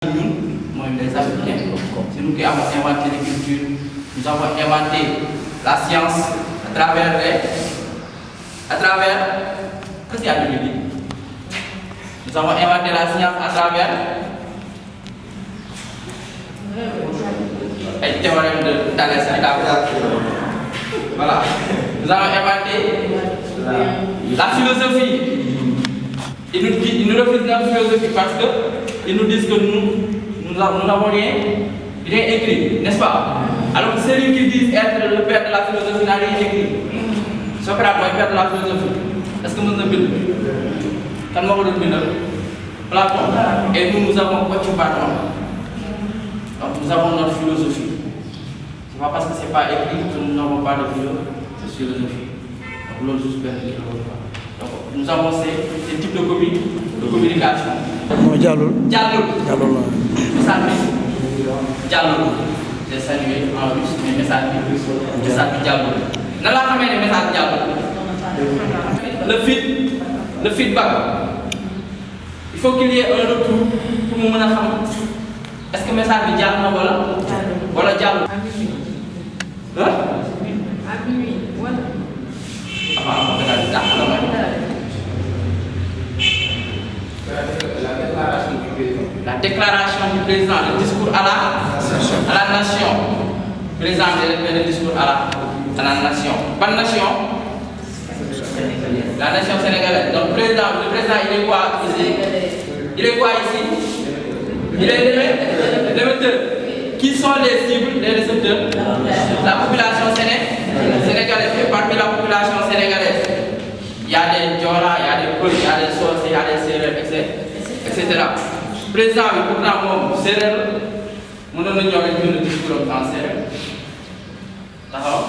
Moi, les Africains, c'est nous qui avons inventé les cultures, nous avons inventé la science à travers qu'est-ce qu'il y a de lui? Nous avons inventé la science à travers les théorèmes de Thalès et d'Apollon. Voilà. Nous avons inventé la philosophie. Ils nous refusent la philosophie parce qu'ils nous disent que nous n'avons rien écrit, n'est-ce pas? Alors que celui qui dit être le père de la philosophie n'a rien écrit. Socrate est le père de la philosophie. Est-ce que nous avons vu? Quand nous avons vu Platon, et nous avons quoi tu parles? Donc nous avons notre philosophie. Ce n'est pas parce que ce n'est pas écrit que nous n'avons pas de philosophie. Donc l'autre juste perdu. Donc nous avons ces types de communication. Diallo. Diallo. J'ai salué en russe mes messages Diallo. Dans la famille des messages Diallo. Le feedback. Il faut qu'il y ait un retour pour nous mener. Est-ce que le message est Diallo voilà Diallo? Hein? À minuit, voilà. La déclaration du président, le discours à la nation. Le président le discours à la nation. Pas de nation? La nation sénégalaise. Donc le président, il est quoi ici? Il est quoi ici? Il est l'émetteur. Qui sont les cibles, les récepteurs? La population sénégalaise. Et parmi la population sénégalaise, il y a des Djora, il y a des Peul, il y a des Sossé, il y a des Sérères, etc. Le président, pourtant, Sérère, nous avons le discours en Sérère. D'accord?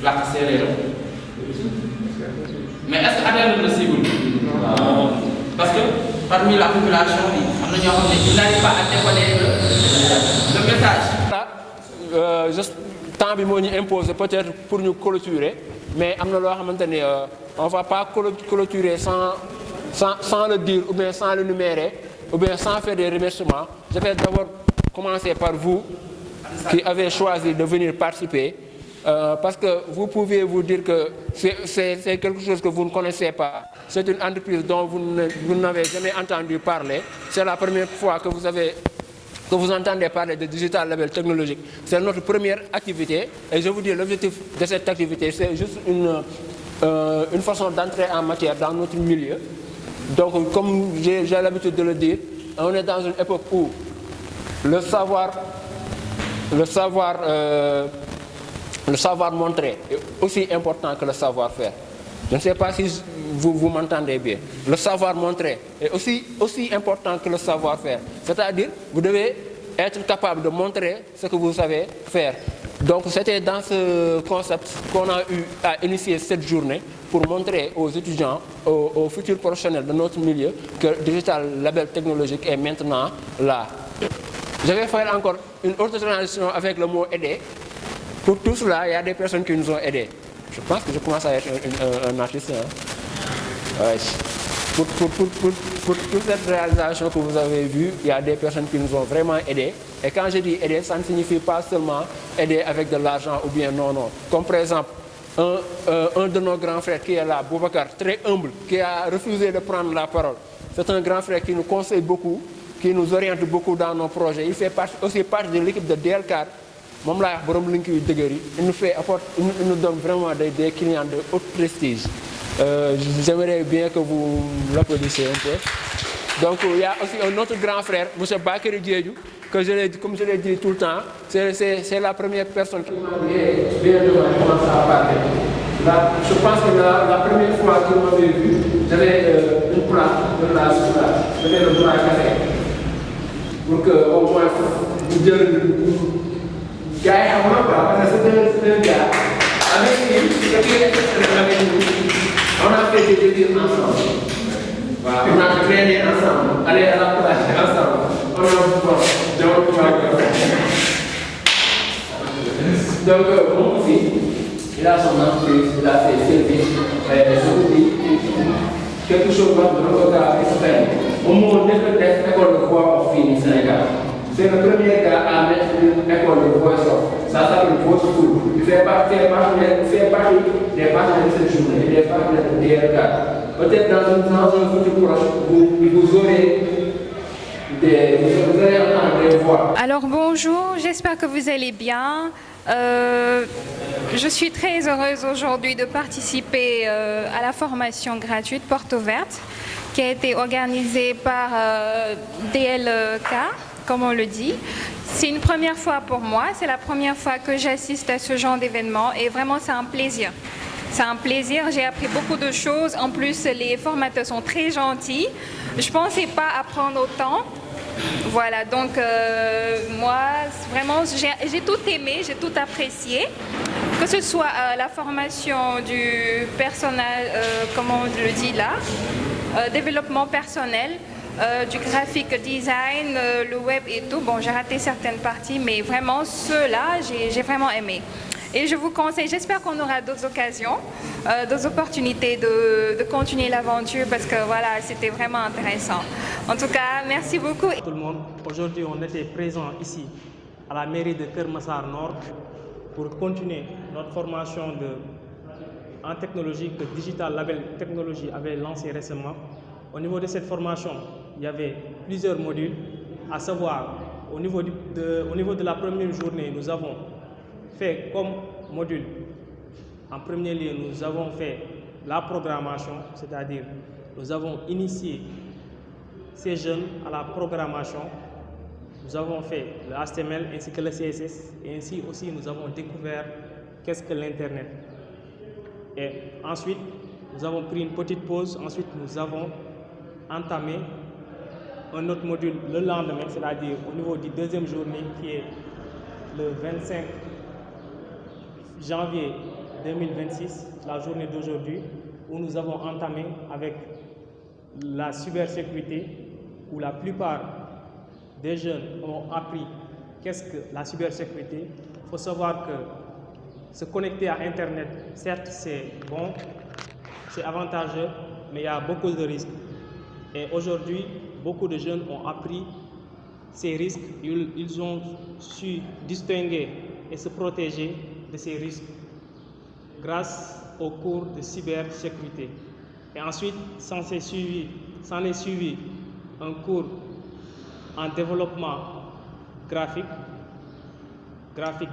La Sérère. Mais est-ce qu'atteindre le cible? Parce que parmi la population, ils n'arrivent pas à décoder le message. Juste temps bi moo ñu imposer peut-être pour nous clôturer mais am na loo xamante ni on va pas clôturer sans le dire ou bien sans le numérer ou bien sans faire des remerciements. Je vais d'abord commencer par vous qui avez choisi de venir participer parce que vous pouvez vous dire que c'est quelque chose que vous ne connaissez pas. C'est une entreprise dont vous n'avez jamais entendu parler. C'est la première fois que vous entendez parler de digital label technologique. C'est notre première activité et je vous dis l'objectif de cette activité c'est juste une façon d'entrer en matière dans notre milieu. Donc comme j'ai l'habitude de le dire, on est dans une époque où le savoir montrer est aussi important que le savoir faire. Je ne sais pas si vous m'entendez bien. Le savoir montrer est aussi important que le savoir faire. C'est-à-dire, vous devez être capable de montrer ce que vous savez faire. Donc, c'était dans ce concept qu'on a eu à initier cette journée pour montrer aux étudiants, aux futurs professionnels de notre milieu, que Digital Label Technologique est maintenant là. Je vais faire encore une autre transition avec le mot aider. Pour tout cela, il y a des personnes qui nous ont aidés. Je pense que je commence à être un artiste. Hein. Ouais. Pour toute cette réalisation que vous avez vue, il y a des personnes qui nous ont vraiment aidés. Et quand je dis aider, ça ne signifie pas seulement aider avec de l'argent ou bien non. Comme par exemple, un de nos grands frères qui est là, Boubacar, très humble, qui a refusé de prendre la parole. C'est un grand frère qui nous conseille beaucoup, qui nous oriente beaucoup dans nos projets. Il fait aussi partie de l'équipe de DLCAR. Il nous donne vraiment des clients de haut prestige. J'aimerais bien que vous l'applaudissiez un peu. Donc il y a aussi un autre grand frère, M. Bakary Diédhiou, que comme je l'ai dit tout le temps, c'est la première personne qui m'a dit bien devant commencer à parler. Là, je pense que la première fois que vous m'avez vu, j'avais une plante de la souffrance, j'avais le bras cassé. Pour que au moins vous dites gars, c'est un gars. Avec lui, on a fait des débuts ensemble. Voilà. On a traîné ensemble, allé à la plage ensemble. On a donc, mon fils, il a son entreprise, il a ses services. Je vous dis quelque chose de l'autre côté, il s'appelle au moment de cette école de voix au fini Sénégal. C'est le premier gars à mettre une école de voix sur. Ça s'appelle Voice School. Il fait partie des partenaires de cette journée et des partenaires de DRK. Peut-être dans un futur proche, vous aurez des voix. Alors bonjour, j'espère que vous allez bien. Je suis très heureuse aujourd'hui de participer à la formation gratuite Porte Ouverte qui a été organisée par DLK, comme on le dit. C'est une première fois pour moi, c'est la première fois que j'assiste à ce genre d'événement et vraiment c'est un plaisir. C'est un plaisir, j'ai appris beaucoup de choses. En plus, les formateurs sont très gentils. Je ne pensais pas apprendre autant. Voilà, donc moi, vraiment, j'ai tout aimé, j'ai tout apprécié. Que ce soit la formation du personnel, comme on le dit là, développement personnel, du graphic design, le web et tout. Bon, j'ai raté certaines parties, mais vraiment, ceux-là, j'ai vraiment aimé. Et je vous conseille, j'espère qu'on aura d'autres occasions, d'autres opportunités de continuer l'aventure parce que voilà, c'était vraiment intéressant. En tout cas, merci beaucoup. Tout le monde, aujourd'hui on était présent ici à la mairie de Keur Massar Nord pour continuer notre formation en technologie que Digital Label Technology avait lancé récemment. Au niveau de cette formation, il y avait plusieurs modules, à savoir au niveau de la première journée, nous avons fait comme module. En premier lieu, nous avons fait la programmation, c'est-à-dire nous avons initié ces jeunes à la programmation. Nous avons fait le HTML ainsi que le CSS et ainsi aussi nous avons découvert qu'est-ce que l'Internet. Et ensuite, nous avons pris une petite pause. Ensuite, nous avons entamé un autre module le lendemain, c'est-à-dire au niveau du deuxième journée qui est le 25 janvier 2026, la journée d'aujourd'hui, où nous avons entamé avec la cybersécurité, où la plupart des jeunes ont appris qu'est-ce que la cybersécurité. Il faut savoir que se connecter à Internet, certes c'est bon, c'est avantageux, mais il y a beaucoup de risques. Et aujourd'hui, beaucoup de jeunes ont appris ces risques, ils ont su distinguer et se protéger de ces risques grâce au cours de cybersécurité. Et ensuite, s'en est suivi un cours en développement graphique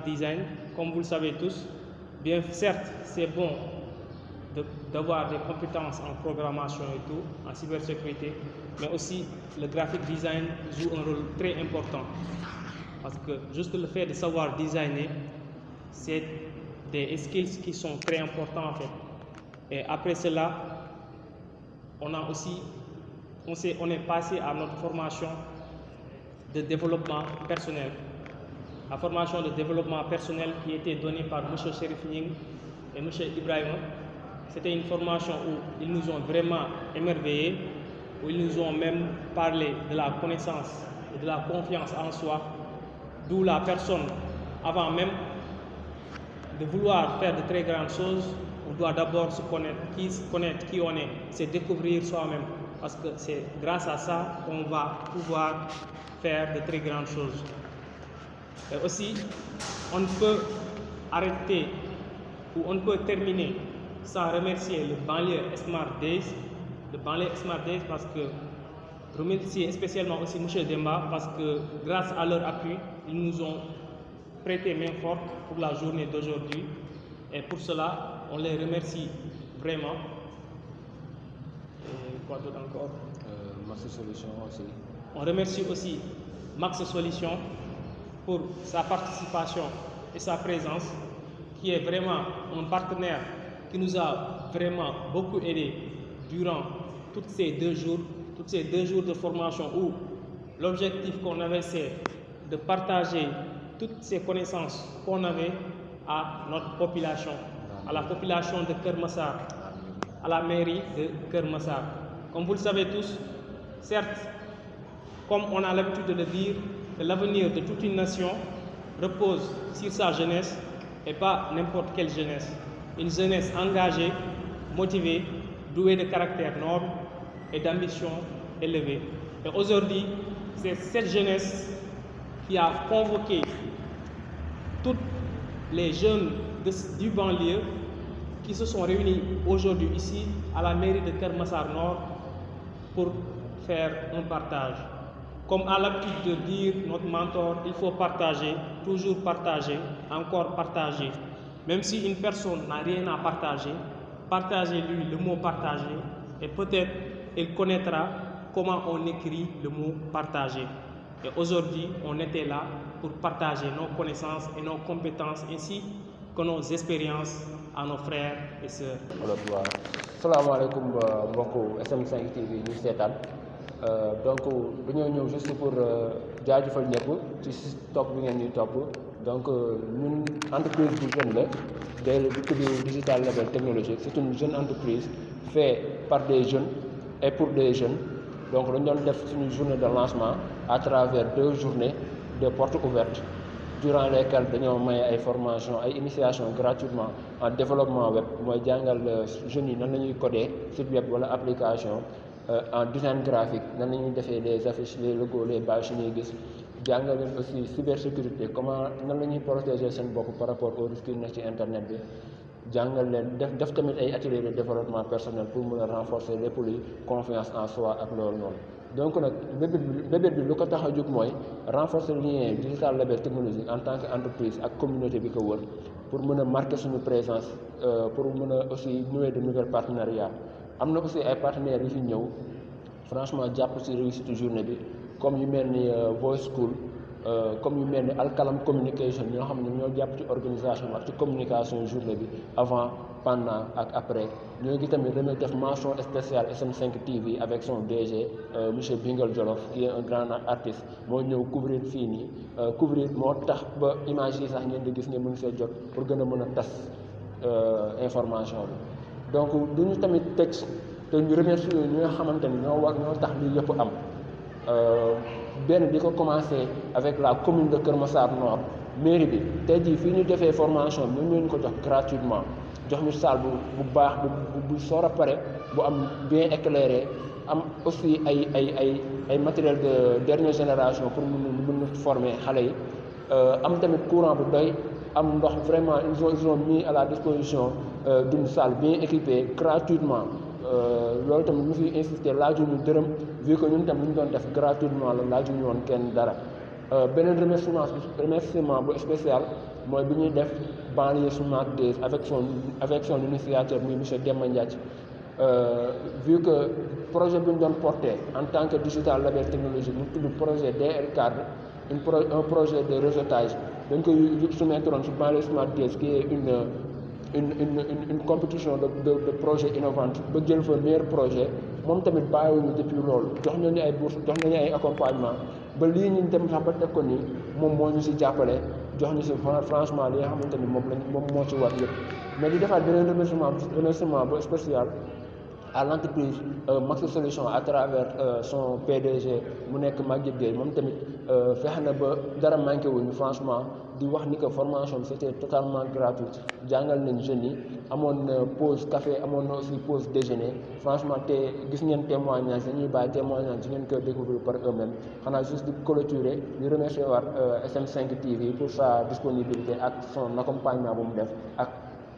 design, comme vous le savez tous. Bien, certes, c'est bon d'avoir des compétences en programmation et tout, en cybersécurité, mais aussi le graphic design joue un rôle très important. Parce que juste le fait de savoir designer, c'est des skills qui sont très importants en fait. Et après cela, on est passé à notre formation de développement personnel. La formation de développement personnel qui était donnée par M. Chérif Ning et M. Ibrahima. C'était une formation où ils nous ont vraiment émerveillés, où ils nous ont même parlé de la connaissance et de la confiance en soi, d'où la personne, avant même de vouloir faire de très grandes choses, on doit d'abord se connaître qui on est, c'est découvrir soi-même, parce que c'est grâce à ça qu'on va pouvoir faire de très grandes choses. Et aussi, on ne peut arrêter ou on ne peut terminer sans remercier le banlieue Smart Days, parce que remercier spécialement aussi M. Demba, parce que grâce à leur appui, ils nous ont prêté main forte pour la journée d'aujourd'hui. Et pour cela, on les remercie vraiment. Et quoi d'autre encore? Max Solution aussi. On remercie aussi Max Solution pour sa participation et sa présence, qui est vraiment un partenaire qui nous a vraiment beaucoup aidé durant tous ces 2 jours de formation où l'objectif qu'on avait c'est de partager toutes ces connaissances qu'on avait à notre population, à la population de Keur Massar, à la mairie de Keur Massar. Comme vous le savez tous, certes, comme on a l'habitude de le dire, que l'avenir de toute une nation repose sur sa jeunesse et pas n'importe quelle jeunesse. Une jeunesse engagée, motivée, douée de caractère noble et d'ambition élevée. Et aujourd'hui, c'est cette jeunesse qui a convoqué tous les jeunes du banlieue qui se sont réunis aujourd'hui ici à la mairie de Keur Massar Nord pour faire un partage. Comme a l'habitude de dire notre mentor, il faut partager, toujours partager, encore partager. Même si une personne n'a rien à partager, partagez-lui le mot partager et peut-être il connaîtra comment on écrit le mot partager. Et aujourd'hui, on était là pour partager nos connaissances et nos compétences ainsi que nos expériences à nos frères et sœurs. Salaamaaleykum mbokku SM5 TV ñu seetaan donc dañoo ñëw juste pour jaajëfal ñëpp ci topp bi ngeen ñuy topp donc ñun entreprise bu jeune la day tudd Digital Label Technologique. C'est une jeune entreprise faite par des jeunes et pour des jeunes. Donc dañu doon def suñu journée de lancement à travers 2 journées de portes ouvertes durant lesquelles dañoo may ay formation ay initiation gratuitement en développement web mooy jàngal jeunes yi nan la ñuy coder site web wala application, en design graphique nan la ñuy defee les affiches, les logos, les badges yi ñuy gis, jàngal leen aussi cybersécurité, comment nan la ñuy protéger seen bopp par rapport aux risques yi nekk ci internet bi, jàngal leen def tamit ay ateliers de développement personnel pour mën a renforcer lépp luy confiance en soi ak loolu noonu. Donc nag bébét bi lu ko tax a jóg mooy renforcer lien Digital Label Technologique en tant que entreprise ak communauté bi ko wër pour mën a marquer suñu présence, pour mën a aussi nouer de nouvelles partenariats. Am na aussi ay partenaires yu fi ñëw franchement jàpp ci réussite journée bi comme yu mel ni Voice School, comme yu mel ni Alkalam Communication ñoo xam ne ñoo jàpp ci organisation ak ci communication journée bi avant, pendant ak après. ñoo ngi tamit damay def mention spéciale SM5 TV avec son DG monsieur Bingal Jolof qui est un grand artiste moo ñëw couvrir fii nii, couvrir moo tax ba image yi sax ngeen di gis ngeen mën see jot pour gën a mën a tas information bi. Donc duñu tamit tëj te ñu remercier ñi nga xamante ni ñoo tax lii yëpp am. Benn di ko commencé avec la commune de Keur Massar Nord, mairie bi tey jii fii ñu defee formation bi ñu ko jox gratuitement, jox ñu salle bu baax bu soor a pare bu am bien éclairé, am aussi ay matériel de dernière génération pour mën a former xale yi, am tamit courant bu doy, am ndox. Vraiment ils ont mis à la disposition d'une salle bien équipée gratuitement. Loolu tamit ñu fi insister laajuñu dërëm vu que ñun tam lu ñu doon def gratuitement la laajuñu woon kenn dara. Beneen remerciement bu spécial mooy bi ñuy def banlieue Smart Days avec son initiateur muy monsieur Demba Ndiaye. Vu que projet bi ñu doon porté en tant que Digital Label Technologique mu tudd projet DL Cadre, un projet de réseautage, dañ koy soumettre woon ci banlieue Smart Days qui est une compétition de projet innovante ba jël fa meilleur projet. Moom tamit bàyyiwuñu depuis loolu, jox nañu ay bourse, jox nañu ay accompagnement ba lii ñu dem sax ba teg ko nii moom moo ñu ci jàppale, jox ñu ci franchement li nga xamante ni moom moo ci war yëpp. Mais di defaat beneen remerciement bu spécial à l'entreprise Maxi Solution à travers son PDG mu nekk Maguette Gueye. Moom tamit fexe na ba dara manqué wuñu franchement, di wax ni que formation bi c'était totalement gratuite, jàngal nañ jeunes yi, amoon na pause café, amoon na aussi pause déjeuner. Franchement te gis ngeen témoignage, dañuy bàyyi témoignage di ngeen ko découvrir par eux-mêmes. Xanaa juste di clôturer di remercier waat SM5 TV pour sa disponibilité ak son accompagnement bu mu def ak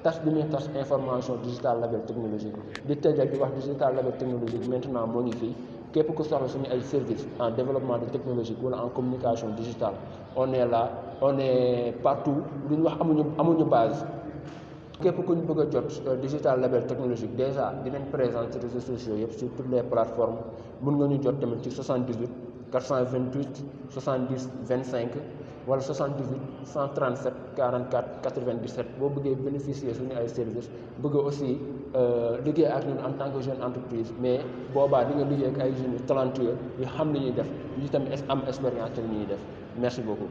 tas bi muy tas information Digital Label Technologique. Di tëjal di wax Digital Label Technologique maintenant moo ngi fii, képp ku soxla suñu ay services en développement de technologique wala en communication digitale, on est là, on est partout. Lu ñu wax amuñu base. Képp ku ñu bëgg a jot Digital Label Technologique déjà dinañ présent ci réseaux sociaux yëpp sur toutes les plateformes. Mën nga ñu jot tamit ci 78 428 70 25 wala 78 137 44 97 boo bëggee bénéficier suñu ay services, bëgg aussi liggéey ak ñun en tant que jeune entreprise, mais boobaa di nga liggéey ak ay jeunes talentueux yu xam li ñuy def, yu tamit am expérience ci li ñuy def. Merci beaucoup.